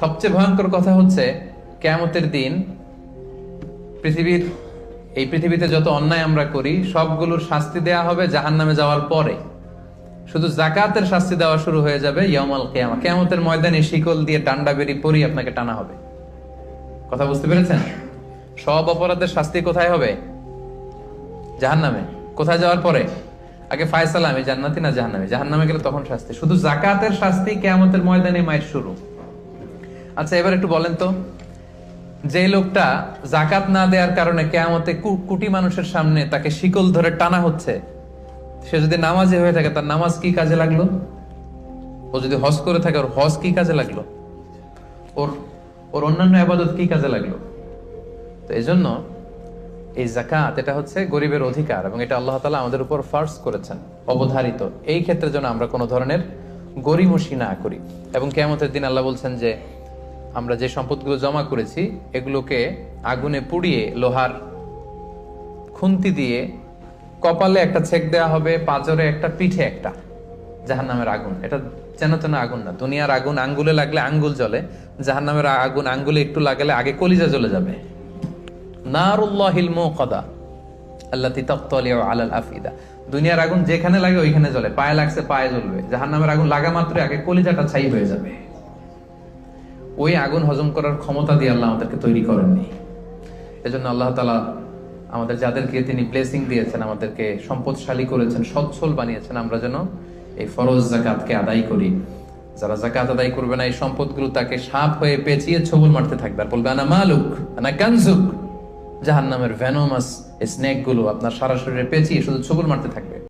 সবচেয়ে ভয়ঙ্কর কথা হচ্ছে কিয়ামতের দিন এই পৃথিবীতে যত অন্যায় আমরা করি সবগুলোর শাস্তি দেয়া হবে জাহান্নামে যাওয়ার পরে। শুধু যাকাতের শাস্তি দেওয়া শুরু হয়ে যাবে ইয়াউমাল কিয়ামা। কিয়ামতের ময়দানে শিকল দিয়ে ডান্ডা বেরি পরি আপনাকে টানা হবে। কথা বুঝতে পেরেছেন? সব অপরাধের শাস্তি কোথায় হবে? জাহান্নামে। কোথায় যাওয়ার পরে? আগে ফায়সালা, আমি জান্নাতি না জাহান্নামে। জাহান্নামে গেলে তখন শাস্তি। শুধু যাকাতের শাস্তি কিয়ামতের ময়দানে মায়ের শুরু। আচ্ছা, এবার একটু বলেন তো, যে লোকটা যাকাত না দেওয়ার কারণে কিয়ামতে কোটি মানুষের সামনে তাকে শিকল ধরে টানা হচ্ছে, সে যদি নামাজি হয়ে থাকে তার নামাজ কি কাজে লাগলো? ও যদি হজ করে থাকে ওর হজ কি কাজে লাগলো? ওর অন্যান্য ইবাদত কি কাজে লাগলো? তো এই জন্য এই যাকাত এটা হচ্ছে গরিবের অধিকার এবং এটা আল্লাহ তাআলা আমাদের উপর ফার্জ করেছেন, অবধারিত। এই ক্ষেত্রে যেন আমরা কোনো ধরনের গরিমসি না করি। এবং কিয়ামতের দিন আল্লাহ বলছেন যে আমরা যে সম্পদগুলো জমা করেছি এগুলোকে আগুনে পুড়িয়ে লোহার খুন্তি দিয়ে কপালে একটা ছেক দেওয়া হবে, পাঁজরে একটা, পিঠে একটা। জাহান্নামের আগুন এটা চেনা চেনা আগুন না। দুনিয়ার আগুন আঙ্গুলে লাগলে আঙ্গুল জ্বলে, জাহান্নামের আগুন আঙ্গুলে একটু লাগালে আগে কলিজা জ্বলে যাবে। নারুল্লাহিল মুকাদা আল্লাতী তাত্তালিউ আলাল আফিদা। দুনিয়ার আগুন যেখানে লাগে ওইখানে জ্বলে, পায়ে লাগছে পায়ে জ্বলবে। জাহান্নামের আগুন লাগা মাত্রই আগে কলিজাটা ছাই হয়ে যাবে। ওই আগুন হজম করার ক্ষমতা দিয়ে আল্লাহ আমাদেরকে তৈরি করেননি। এজন্য আল্লাহ তাআলা আমাদের যাদেরকে তিনি ব্লেসিং দিয়েছেন, আমাদেরকে সম্পদশালী করেছেন, সচ্ছল বানিয়েছেন, আমরা যেন এই ফরজ যাকাতকে আদায় করি। যারা যাকাত আদায় করবে না এই সম্পদগুলো তাকে সাপ হয়ে পেঁচিয়ে ছবল মারতে থাকবে আর বলবে আনা মালুক আনা কানজুক। জাহান্নামের ভেনোমাস স্নেক গুলো আপনার সারা শরীরে পেঁচিয়ে শুধু ছবল মারতে থাকবে।